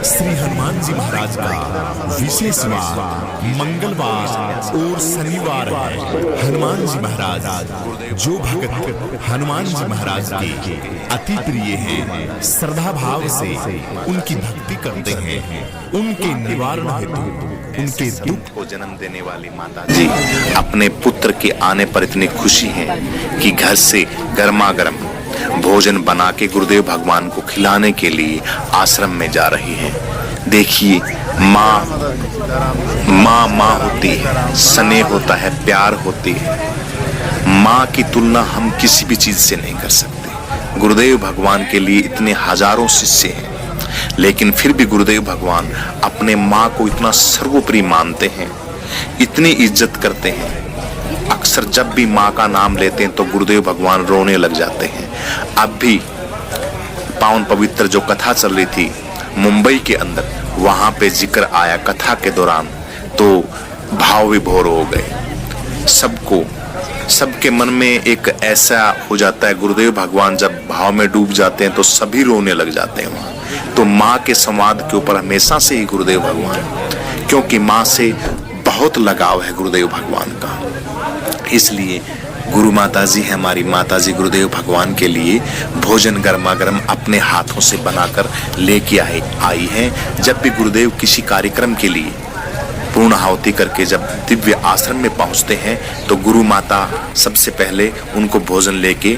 श्री हनुमान जी महाराज का विशेष वार मंगलवार और शनिवार है। हनुमान जी महाराज जो भक्त हनुमान जी महाराज के अति प्रिय हैं, श्रद्धा भाव से उनकी भक्ति करते हैं, उनके निवारण हेतु उनके दुख को जन्म देने वाली माता जी अपने पुत्र के आने पर इतनी खुशी है कि घर से गर्मा गर्म भोजन बना के गुरुदेव भगवान को खिलाने के लिए आश्रम में जा रही हैं। देखिए, माँ होती है, स्नेह होता है, प्यार होती है। माँ की तुलना हम किसी भी चीज से नहीं कर सकते। गुरुदेव भगवान के लिए इतने हजारों शिष्य हैं, लेकिन फिर भी गुरुदेव भगवान अपने माँ को इतना सर्वोपरि मानते हैं, इतनी इज्जत करते हैं। अक्सर जब भी माँ का नाम लेते हैं तो गुरुदेव भगवान रोने लग जाते हैं। अब भी पावन पवित्र जो कथा चल रही थी मुंबई के अंदर, वहां पे जिक्र आया कथा के दौरान, तो भाव विभोर हो गए। सबके मन में एक ऐसा हो जाता है, गुरुदेव भगवान जब भाव में डूब जाते हैं तो सभी रोने लग जाते हैं वहां। तो माँ के संवाद के ऊपर हमेशा से ही गुरुदेव भगवान, क्योंकि माँ से बहुत लगाव है गुरुदेव भगवान का, इसलिए गुरु माता जी है हमारी माता जी, गुरुदेव भगवान के लिए भोजन गर्मा गर्म अपने हाथों से बनाकर लेके आई हैं। जब भी गुरुदेव किसी कार्यक्रम के लिए पूर्ण आहुति करके जब दिव्य आश्रम में पहुंचते हैं तो गुरु माता सबसे पहले उनको भोजन लेके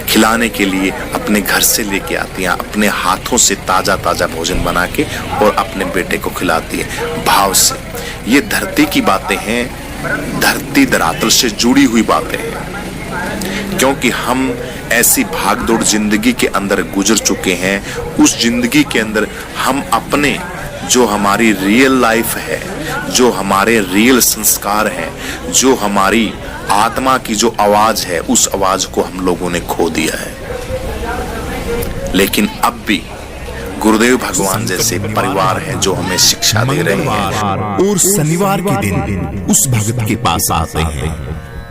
खिलाने के लिए अपने घर से लेके आती हैं, अपने हाथों से ताजा ताजा भोजन बना के और अपने बेटे को खिलाती है भाव से। ये धरती की बातें हैं, धरती धरातल से जुड़ी हुई बातें हैं, क्योंकि हम ऐसी भागदौड़ जिंदगी के अंदर गुजर चुके हैं। उस जिंदगी के अंदर हम अपने जो हमारी रियल लाइफ है, जो हमारे रियल संस्कार हैं, जो हमारी आत्मा की जो आवाज है, उस आवाज को हम लोगों ने खो दिया है। लेकिन अब भी गुरुदेव भगवान जैसे परिवार है जो हमें शिक्षा दे रहे हैं। और शनिवार के दिन उस भक्त के पास आते हैं।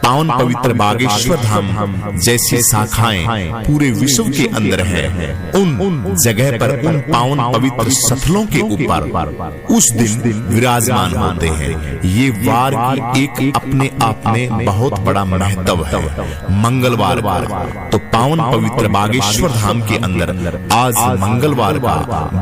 पावन पवित्र बागेश्वर धाम जैसी शाखाएं पूरे विश्व के अंदर हैं। उन जगह पर उन पावन पवित्र स्थलों के ऊपर उस दिन विराजमान होते हैं। ये वार की एक अपने आप में बहुत बड़ा महत्व है। मंगलवार तो पावन पवित्र बागेश्वर धाम के अंदर आज मंगलवार का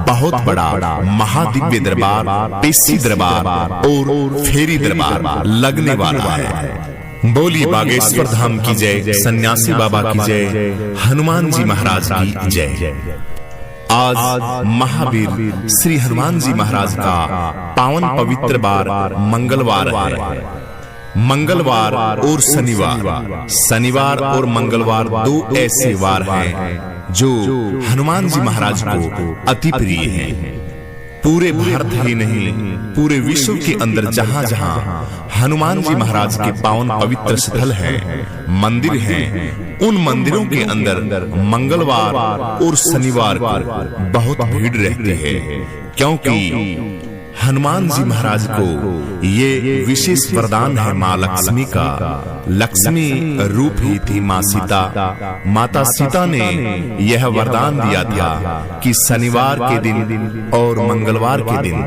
बहुत बड़ा महादिव्य दरबार, पेशी दरबार और फेरी दरबार लगने वाला है। बोलिए बागेश्वर धाम की जय, सन्यासी बाबा की जय, हनुमान जी महाराज की जय। आज महावीर श्री हनुमान जी महाराज का पावन पवित्र बार मंगलवार है। मंगलवार और शनिवार और मंगलवार दो ऐसे वार हैं जो हनुमान जी महाराज को अति प्रिय हैं। पूरे भारत ही नहीं, पूरे विश्व के अंदर जहां जहां हनुमान जी महाराज के पावन पवित्र स्थल हैं, मंदिर हैं, उन मंदिरों के अंदर मंगलवार और शनिवार को बहुत भीड़ रहती है, क्योंकि हनुमान जी महाराज को ये विशेष वरदान है माँ लक्ष्मी का। लक्ष्मी रूप ही थी माँ सीता। माता सीता ने यह वरदान दिया था कि शनिवार के दिन और मंगलवार के दिन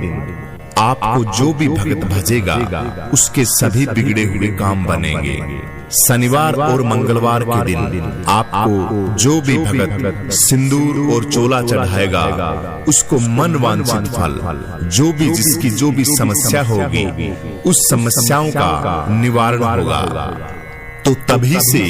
आपको जो भी भक्त भजेगा उसके सभी बिगड़े हुए काम बनेंगे। शनिवार और मंगलवार के दिन आपको जो भी भक्त सिंदूर और चोला चढ़ाएगा उसको मन वांछित फल, जो भी जिसकी जो भी समस्या होगी उस समस्याओं का निवारण होगा। तो तभी से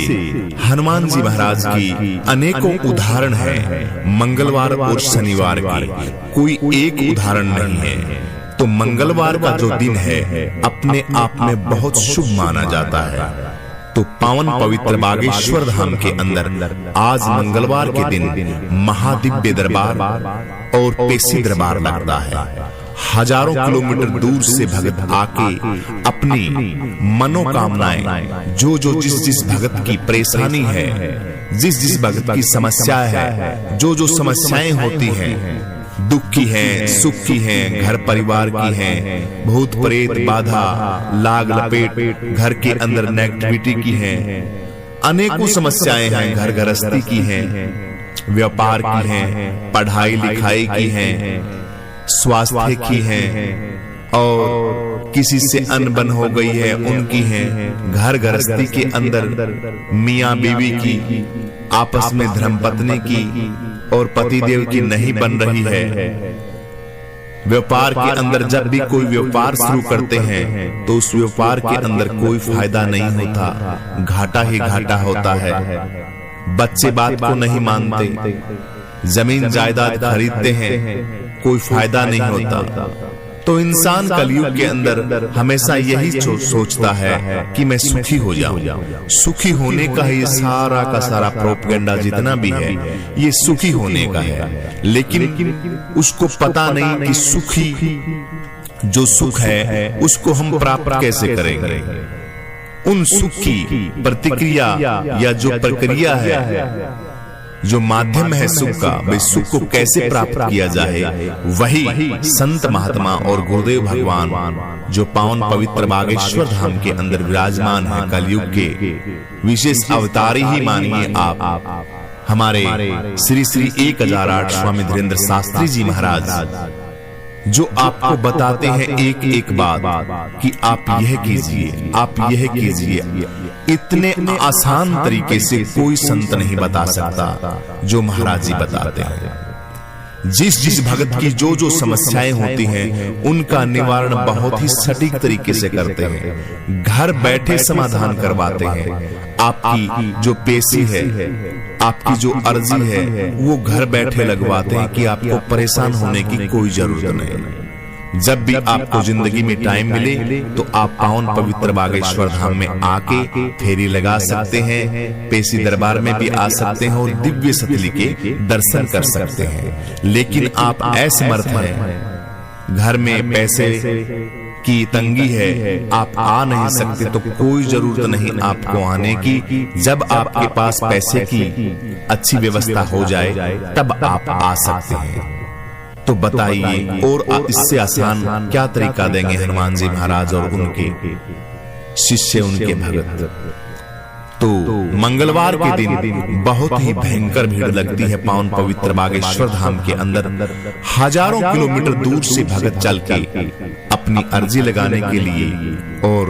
हनुमान जी महाराज की अनेकों उदाहरण हैं। मंगलवार और शनिवार की कोई एक उदाहरण नहीं है। तो मंगलवार का जो दिन है अपने आप में बहुत शुभ माना जाता है। तो पावन पवित्र बागेश्वर धाम के अंदर आज मंगलवार के दिन महादिव्य दरबार और पेशी दरबार लगता है। हजारों किलोमीटर दूर से भक्त आके अपनी मनोकामनाएं, जो जिस भक्त की परेशानी है, जिस भक्त की समस्या है, जो समस्याएं होती हैं, दुख की हैं, सुख की हैं, घर परिवार की हैं, भूत प्रेत बाधा लाग लपेट घर के अंदर नेगेटिविटी की हैं, अनेकों समस्याएं हैं, घर गृहस्थी की हैं, व्यापार की हैं, पढ़ाई लिखाई की हैं, स्वास्थ्य की हैं और किसी से अनबन हो गई है उनकी हैं, घर गृहस्थी के अंदर मियां बीवी की आपस में धर्मपत्नी की और पतिदेव की नहीं बन रही है। व्यापार के अंदर जब भी कोई व्यापार शुरू करते हैं तो उस व्यापार के अंदर कोई फायदा नहीं होता, घाटा ही घाटा होता है। बच्चे बात को नहीं मानते, जमीन जायदाद खरीदते हैं, कोई फायदा नहीं होता। तो इंसान कलयुग के अंदर हमेशा यही सोचता है कि मैं सुखी हो जाऊं। सुखी होने का ये सारा का सारा प्रोपेगेंडा जितना भी है ये सुखी होने का है, लेकिन उसको पता नहीं कि सुखी जो सुख है उसको हम प्राप्त कैसे करेंगे। उन सुख की प्रतिक्रिया या जो प्रक्रिया है, जो माध्यम है सुख का, वे सुख को कैसे प्राप्त किया जाए, वही संत महात्मा और गुरुदेव भगवान जो पावन पवित्र बागेश्वर धाम के अंदर विराजमान है, कलयुग के विशेष अवतारी ही मानिए आप, हमारे श्री श्री 1008 स्वामी धीरेन्द्र शास्त्री जी महाराज, जो आपको बताते हैं एक एक बात कि आप यह कीजिए, आप यह कीजिए। इतने आसान तरीके से कोई संत नहीं बता सकता जो महाराज जी बताते हैं। जिस भगत की जो समस्याएं होती हैं उनका निवारण बहुत ही सटीक तरीके से करते हैं, घर बैठे समाधान करवाते हैं। आपकी जो पेशी है, आपकी जो अर्जी है, वो घर बैठे लगवाते हैं कि आपको परेशान होने की कोई जरूरत नहीं। जब भी आपको जिंदगी में टाइम मिले तो आप पावन पवित्र बागेश्वर धाम में आके फेरी लगा सकते हैं, पेशी दरबार में भी आ सकते हैं और दिव्य सतली के दर्शन कर सकते हैं। लेकिन आप असमर्थ हैं, घर में पैसे की तंगी है, आप आ नहीं सकते, तो कोई जरूरत नहीं आपको आने की। जब आपके पास पैसे की अच्छी व्यवस्था हो जाए तब आप आ सकते हैं। तो बताइए और इससे आसान क्या तरीका देंगे हनुमान जी महाराज और उनके शिष्य, उनके भगत। तो मंगलवार के दिन बहुत ही भयंकर भीड़ लगती है पावन पवित्र बागेश्वर धाम के अंदर। हजारों किलोमीटर दूर से भगत चल के अपनी अर्जी लगाने के लिए और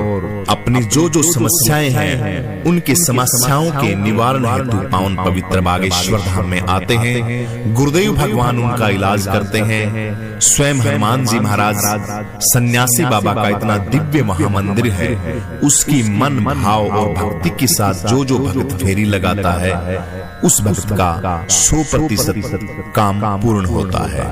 अपनी जो समस्याएं हैं उनकी समस्याओं के निवारण हेतु पावन पवित्र बागेश्वर धाम में आते हैं। गुरुदेव भगवान उनका इलाज करते हैं। स्वयं हनुमान जी महाराज सन्यासी बाबा का इतना दिव्य महामंदिर है, उसकी मन भाव और भक्ति के साथ जो भक्त फेरी लगाता है उस भक्त का 100% काम पूर्ण होता है।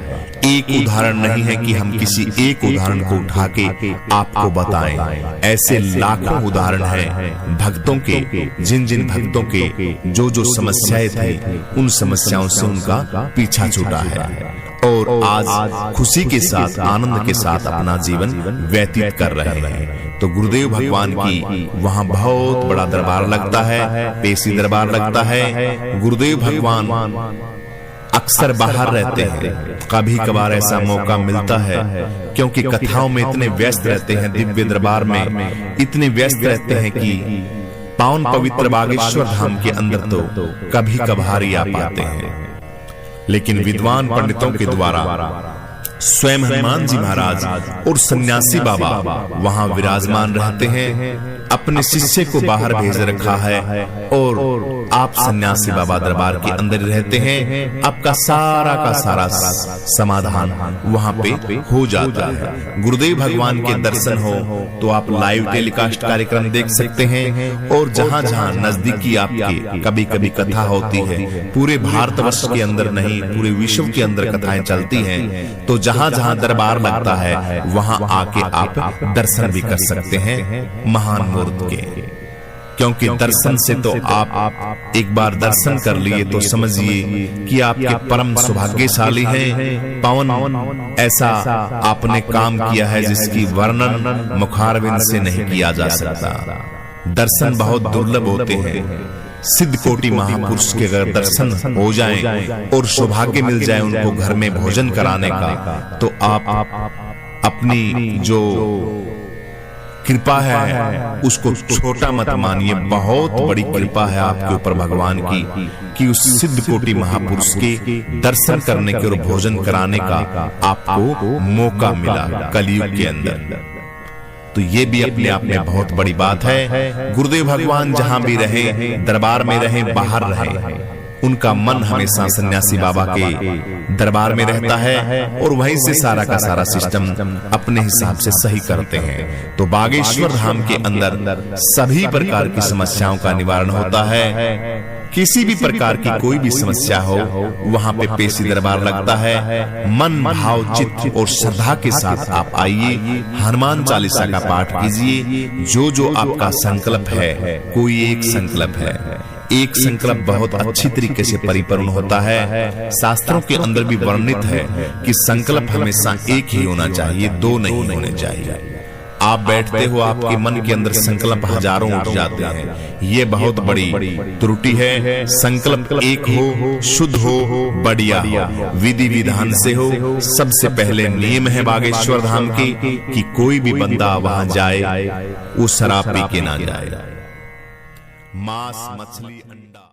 एक उदाहरण नहीं है कि हम किसी एक उदाहरण को उठा के आपको बताएं, ऐसे लाखों उदाहरण हैं भक्तों के, जिन भक्तों के जो समस्याएं थी उन समस्याओं से उनका पीछा छूटा है और आज खुशी के साथ, आनंद के साथ अपना जीवन व्यतीत कर रहे हैं। तो गुरुदेव भगवान की वहां बहुत बड़ा दरबार लगता है, पेशी दरबार लगता है। गुरुदेव भगवान अक्सर बाहर रहते हैं, कभी कभार ऐसा मौका मिलता है क्योंकि कथाओं में इतने व्यस्त रहते हैं, दिव्य दरबार में इतने व्यस्त रहते हैं कि पावन पवित्र बागेश्वर धाम के अंदर तो कभी कभार ही आ पाते हैं। लेकिन विद्वान पंडितों के द्वारा स्वयं हनुमान जी महाराज और सन्यासी बाबा वहां विराजमान रहते हैं, अपने शिष्य को बाहर भेज रखा है और आप सन्यासी बाबा दरबार के अंदर रहते हैं। आपका सारा का सारा समाधान वहां पे हो जाता है। गुरुदेव भगवान के दर्शन हो तो आप लाइव टेलीकास्ट कार्यक्रम देख सकते हैं और जहां जहां नजदीकी आपके कभी कभी कथा होती है, पूरे भारतवर्ष के अंदर नहीं पूरे विश्व के अंदर कथाएं चलती हैं, तो जहां जहां दरबार लगता है वहां आके आप दर्शन भी कर सकते हैं महान मूर्त के। क्योंकि दर्शन से तो आप एक बार दर्शन कर लिए तो समझिए कि आपके परम सौभाग्यशाली हैं। पावन ऐसा आपने काम किया है जिसकी वर्णन मुखारविंद से नहीं किया जा सकता। दर्शन बहुत दुर्लभ होते हैं। सिद्ध कोटि महापुरुष के अगर दर्शन हो जाएं और सौभाग्य मिल जाए उनको घर में भोजन कराने का, तो आप अपनी जो कृपा है उसको छोटा मत मानिए। बहुत बड़ी कृपा है आपके ऊपर भगवान की कि उस सिद्ध कोटि महापुरुष के दर्शन करने के और भोजन कराने का आपको मौका मिला कलयुग के अंदर। तो ये भी अपने आप में बहुत बड़ी बात है। गुरुदेव भगवान जहां भी रहे, दरबार में रहे, बाहर रहे, उनका मन हमेशा सन्यासी बाबा के दरबार में रहता है और वहीं से सारा का सारा सिस्टम अपने हिसाब से सही करते हैं। तो बागेश्वर धाम के अंदर सभी प्रकार की समस्याओं का निवारण होता है। किसी भी प्रकार की कोई भी समस्या हो, वहां पे पेशी दरबार लगता है। मन भाव चित्त और श्रद्धा के साथ आप आइए, हनुमान चालीसा का पाठ कीजिए। जो जो आपका संकल्प है, कोई एक संकल्प है, एक संकल्प बहुत अच्छी तरीके से परिपूर्ण होता है। शास्त्रों के अंदर भी वर्णित है कि संकल्प हमेशा एक ही होना चाहिए, दो नहीं होने चाहिए। आप बैठते हो, आपके मन के अंदर संकल्प हजारों उठ जाते हैं, ये बहुत बड़ी त्रुटि है। संकल्प एक हो, शुद्ध हो, बढ़िया हो, विधि विधान से हो। सबसे पहले नियम है बागेश्वर धाम की कि कोई भी बंदा वहां जाए वो शराब पी के ना जाए। मांस, मछली, अंडा